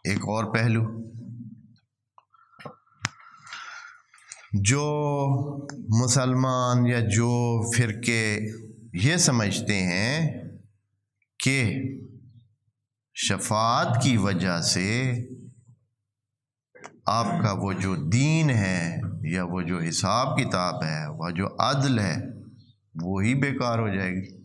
ایک اور پہلو جو مسلمان یا جو فرقے یہ سمجھتے ہیں کہ شفاعت کی وجہ سے آپ کا وہ جو دین ہے یا وہ جو حساب کتاب ہے، وہ جو عدل ہے، وہی بیکار ہو جائے گی۔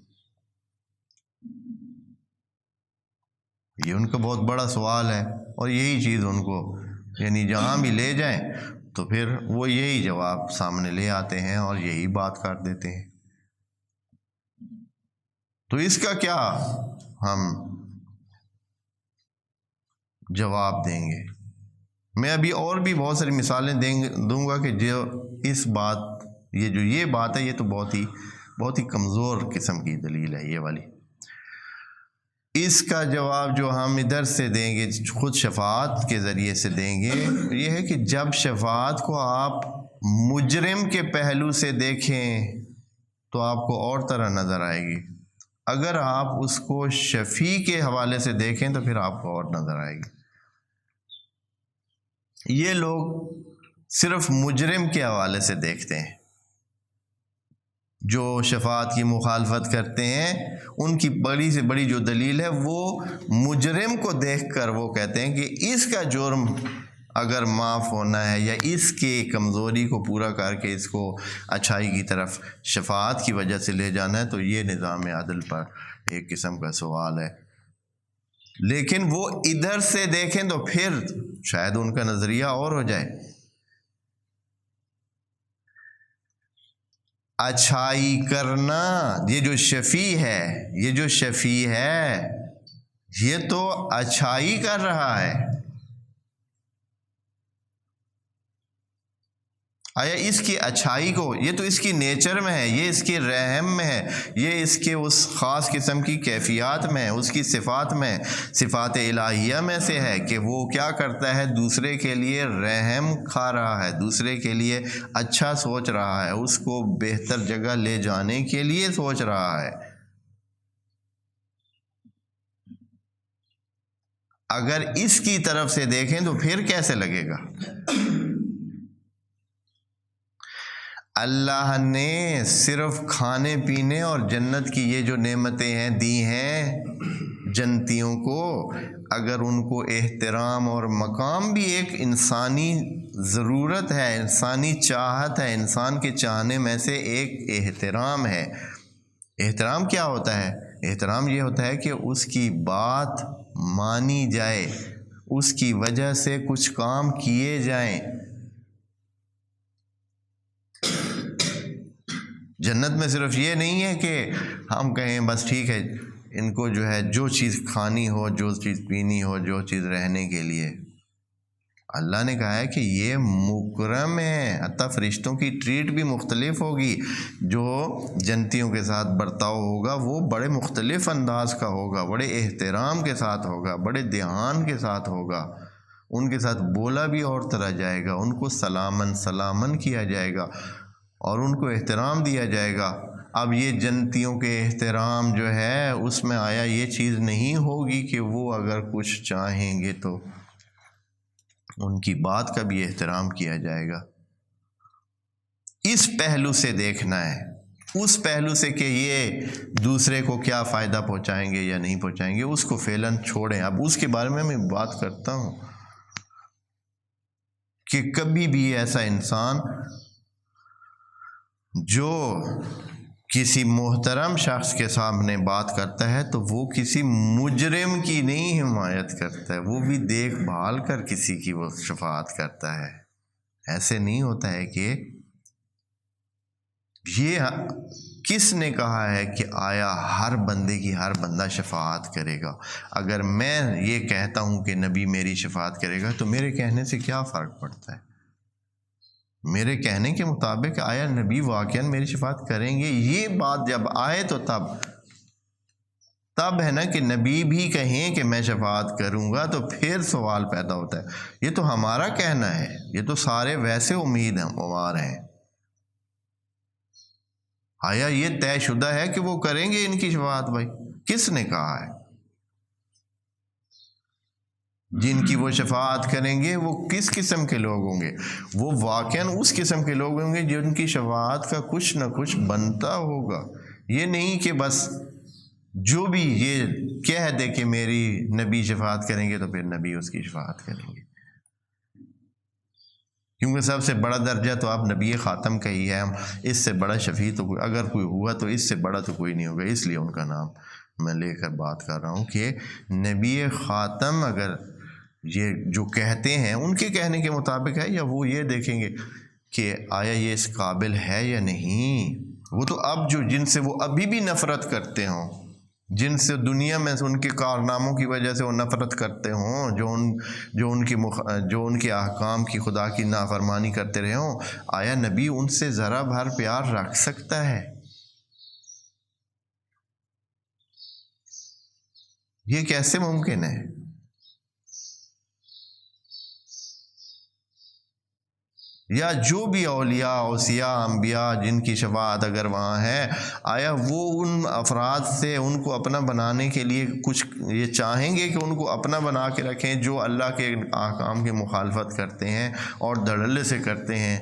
یہ ان کا بہت بڑا سوال ہے، اور یہی چیز ان کو یعنی جہاں بھی لے جائیں تو پھر وہ یہی جواب سامنے لے آتے ہیں اور یہی بات کر دیتے ہیں۔ تو اس کا کیا ہم جواب دیں گے؟ میں ابھی اور بھی بہت ساری مثالیں دوں گا کہ جو اس بات یہ بات ہے، یہ تو بہت ہی کمزور قسم کی دلیل ہے یہ والی۔ اس کا جواب جو ہم ادھر سے دیں گے، خود شفاعت کے ذریعے سے دیں گے، یہ ہے کہ جب شفاعت کو آپ مجرم کے پہلو سے دیکھیں تو آپ کو اور طرح نظر آئے گی، اگر آپ اس کو شفیع کے حوالے سے دیکھیں تو پھر آپ کو اور نظر آئے گی۔ یہ لوگ صرف مجرم کے حوالے سے دیکھتے ہیں، جو شفاعت کی مخالفت کرتے ہیں، ان کی بڑی سے بڑی جو دلیل ہے وہ مجرم کو دیکھ کر وہ کہتے ہیں کہ اس کا جرم اگر معاف ہونا ہے یا اس کے کمزوری کو پورا کر کے اس کو اچھائی کی طرف شفاعت کی وجہ سے لے جانا ہے، تو یہ نظام عدل پر ایک قسم کا سوال ہے۔ لیکن وہ ادھر سے دیکھیں تو پھر شاید ان کا نظریہ اور ہو جائے۔ اچھائی کرنا، یہ جو شفیع ہے یہ تو اچھائی کر رہا ہے۔ آیا اس کی اچھائی کو، یہ تو اس کی نیچر میں ہے، یہ اس کے رحم میں ہے، یہ اس کے اس خاص قسم کی کیفیات میں ہے، اس کی صفات میں، صفات الہیہ میں سے ہے کہ وہ کیا کرتا ہے، دوسرے کے لیے رحم کھا رہا ہے، دوسرے کے لیے اچھا سوچ رہا ہے، اس کو بہتر جگہ لے جانے کے لیے سوچ رہا ہے۔ اگر اس کی طرف سے دیکھیں تو پھر کیسے لگے گا؟ اللہ نے صرف کھانے پینے اور جنت کی یہ جو نعمتیں ہیں دی ہیں جنتیوں کو، اگر ان کو احترام اور مقام بھی ایک انسانی ضرورت ہے، انسانی چاہت ہے، انسان کے چاہنے میں سے ایک احترام ہے۔ احترام کیا ہوتا ہے؟ احترام یہ ہوتا ہے کہ اس کی بات مانی جائے، اس کی وجہ سے کچھ کام کیے جائیں۔ جنت میں صرف یہ نہیں ہے کہ ہم کہیں بس ٹھیک ہے ان کو جو ہے جو چیز کھانی ہو، جو چیز پینی ہو، جو چیز رہنے کے لیے، اللہ نے کہا ہے کہ یہ مکرم ہے، حتیٰ فرشتوں کی ٹریٹ بھی مختلف ہوگی، جو جنتیوں کے ساتھ برتاؤ ہوگا وہ بڑے مختلف انداز کا ہوگا، بڑے احترام کے ساتھ ہوگا، بڑے دھیان کے ساتھ ہوگا، ان کے ساتھ بولا بھی اور طرح جائے گا، ان کو سلامن کیا جائے گا اور ان کو احترام دیا جائے گا۔ اب یہ جنتیوں کے احترام جو ہے اس میں آیا یہ چیز نہیں ہوگی کہ وہ اگر کچھ چاہیں گے تو ان کی بات کا بھی احترام کیا جائے گا۔ اس پہلو سے دیکھنا ہے، اس پہلو سے کہ یہ دوسرے کو کیا فائدہ پہنچائیں گے یا نہیں پہنچائیں گے، اس کو فعلاً چھوڑیں۔ اب اس کے بارے میں بات کرتا ہوں کہ کبھی بھی ایسا انسان جو کسی محترم شخص کے سامنے بات کرتا ہے تو وہ کسی مجرم کی نہیں حمایت کرتا ہے، وہ بھی دیکھ بھال کر کسی کی وہ شفاعت کرتا ہے۔ ایسے نہیں ہوتا ہے کہ یہ کس نے کہا ہے کہ آیا ہر بندے کی ہر بندہ شفاعت کرے گا؟ اگر میں یہ کہتا ہوں کہ نبی میری شفاعت کرے گا تو میرے کہنے سے کیا فرق پڑتا ہے؟ میرے کہنے کے مطابق آیا نبی واقعاً میری شفاعت کریں گے؟ یہ بات جب آئے تو تب ہے نا کہ نبی بھی کہیں کہ میں شفاعت کروں گا، تو پھر سوال پیدا ہوتا ہے۔ یہ تو ہمارا کہنا ہے، یہ تو سارے ویسے امیدوار ہیں، آیا یہ طے شدہ ہے کہ وہ کریں گے ان کی شفاعت؟ بھائی کس نے کہا ہے؟ جن کی وہ شفاعت کریں گے وہ کس قسم کے لوگ ہوں گے؟ وہ واقعاً اس قسم کے لوگ ہوں گے جن کی شفاعت کا کچھ نہ کچھ بنتا ہوگا. یہ نہیں کہ بس جو بھی یہ کہہ دے کہ میری نبی شفاعت کریں گے تو پھر نبی اس کی شفاعت کریں گے، کیونکہ سب سے بڑا درجہ تو آپ نبی خاتم کا ہی ہے. اس سے بڑا شفیع تو اگر کوئی ہوا تو اس سے بڑا تو کوئی نہیں ہوگا. اس لیے ان کا نام میں لے کر بات کر رہا ہوں کہ نبی خاتم اگر یہ جو کہتے ہیں ان کے کہنے کے مطابق ہے، یا وہ یہ دیکھیں گے کہ آیا یہ اس قابل ہے یا نہیں. وہ تو اب جن سے وہ ابھی بھی نفرت کرتے ہوں، جن سے دنیا میں ان کے کارناموں کی وجہ سے وہ نفرت کرتے ہوں، جو ان کے احکام کی خدا کی نافرمانی کرتے رہے ہوں، آیا نبی ان سے ذرا بھر پیار رکھ سکتا ہے؟ یہ کیسے ممکن ہے؟ یا جو بھی اولیاء اوصیاء انبیاء جن کی شفاعت اگر وہاں ہے، آیا وہ ان افراد سے ان کو اپنا بنانے کے لیے کچھ یہ چاہیں گے کہ ان کو اپنا بنا کے رکھیں جو اللہ کے احکام کی مخالفت کرتے ہیں اور دھڑلے سے کرتے ہیں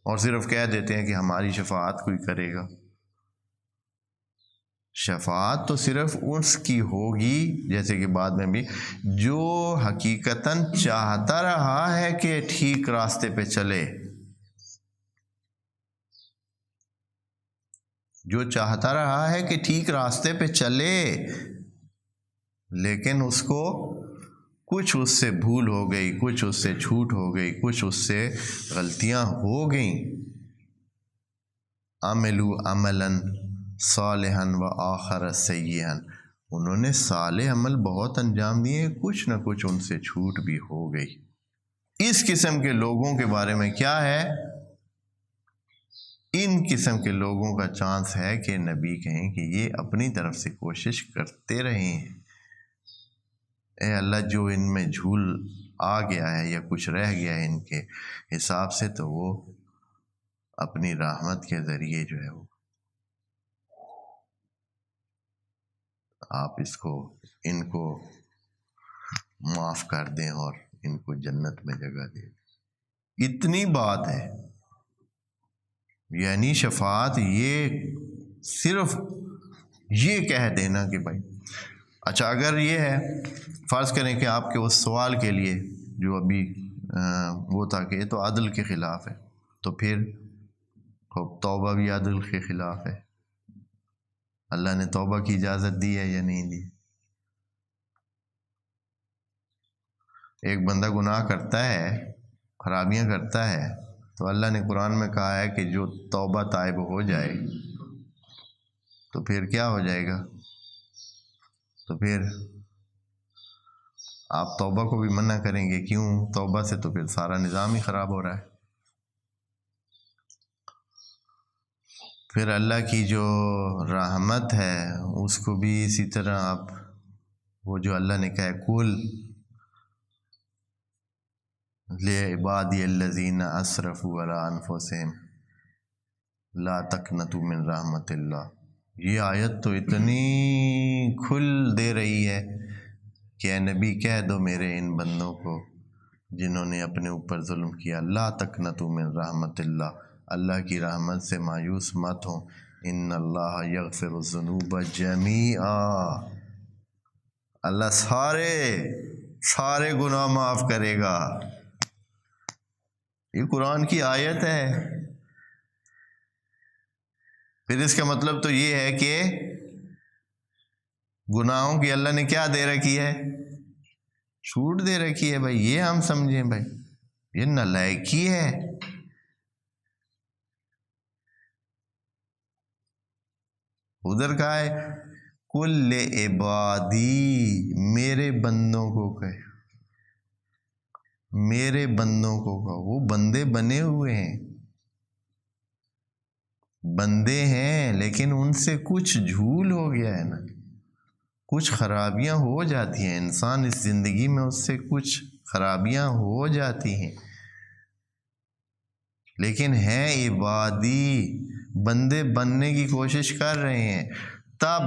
اور صرف کہہ دیتے ہیں کہ ہماری شفاعت کوئی کرے گا؟ شفاعت تو صرف اس کی ہوگی، جیسے کہ بعد میں بھی، جو حقیقتاً چاہتا رہا ہے کہ ٹھیک راستے پہ چلے، جو چاہتا رہا ہے کہ ٹھیک راستے پہ چلے، لیکن اس کو کچھ اس سے بھول ہو گئی، کچھ اس سے چھوٹ ہو گئی، کچھ اس سے غلطیاں ہو گئیں. عملوا عملا صالحا و آخر سیئا، انہوں نے صالح عمل بہت انجام دیے، کچھ نہ کچھ ان سے چھوٹ بھی ہو گئی. اس قسم کے لوگوں کے بارے میں کیا ہے؟ ان قسم کے لوگوں کا چانس ہے کہ نبی کہیں کہ یہ اپنی طرف سے کوشش کرتے رہے ہیں. اے اللہ، جو ان میں جھول آ گیا ہے یا کچھ رہ گیا ہے ان کے حساب سے، تو وہ اپنی رحمت کے ذریعے جو ہے وہ آپ ان کو معاف کر دیں اور ان کو جنت میں جگہ دیں. اتنی بات ہے. یعنی شفاعت یہ صرف یہ کہہ دینا کہ بھائی اچھا، اگر یہ ہے فرض کریں کہ آپ کے اس سوال کے لیے جو ابھی وہ تھا کہ یہ تو عدل کے خلاف ہے، تو پھر توبہ بھی عدل کے خلاف ہے. اللہ نے توبہ کی اجازت دی ہے یا نہیں دی؟ ایک بندہ گناہ کرتا ہے، خرابیاں کرتا ہے، تو اللہ نے قرآن میں کہا ہے کہ جو توبہ تائب ہو جائے تو پھر کیا ہو جائے گا؟ تو پھر آپ توبہ کو بھی منع کریں گے. کیوں؟ توبہ سے تو پھر سارا نظام ہی خراب ہو رہا ہے. پھر اللہ کی جو رحمت ہے اس کو بھی اسی طرح آپ، وہ جو اللہ نے کہا ہے قُلْ لِعِبَادِيَ الَّذِينَ أَسْرَفُوا عَلَىٰ أَنفُسِهِمْ لَا تَقْنَطُوا مِن رَحْمَتِ اللَّهِ. یہ آیت تو اتنی کھل دے رہی ہے کہ اے نبی کہہ دو میرے ان بندوں کو جنہوں نے اپنے اوپر ظلم کیا، لا تقنطوا من رحمت اللہ، اللہ کی رحمت سے مایوس مت ہوں. ان اللہ یغفر الذنوب جمیعا، اللہ سارے گناہ معاف کرے گا. یہ قرآن کی آیت ہے. پھر اس کا مطلب تو یہ ہے کہ گناہوں کی اللہ نے کیا دے رکھی ہے؟ چھوٹ دے رکھی ہے. بھائی یہ ہم سمجھیں، بھائی یہ نالائکی ہے. ادھر کہا ہے کل عبادی، میرے بندوں کو کہے، میرے بندوں کو کہو. وہ بندے بنے ہوئے ہیں، بندے ہیں، لیکن ان سے کچھ جھول ہو گیا ہے نا، کچھ خرابیاں ہو جاتی ہیں. انسان اس زندگی میں اس سے کچھ خرابیاں ہو جاتی ہیں، لیکن ہیں عبادی، بندے بننے کی کوشش کر رہے ہیں. تب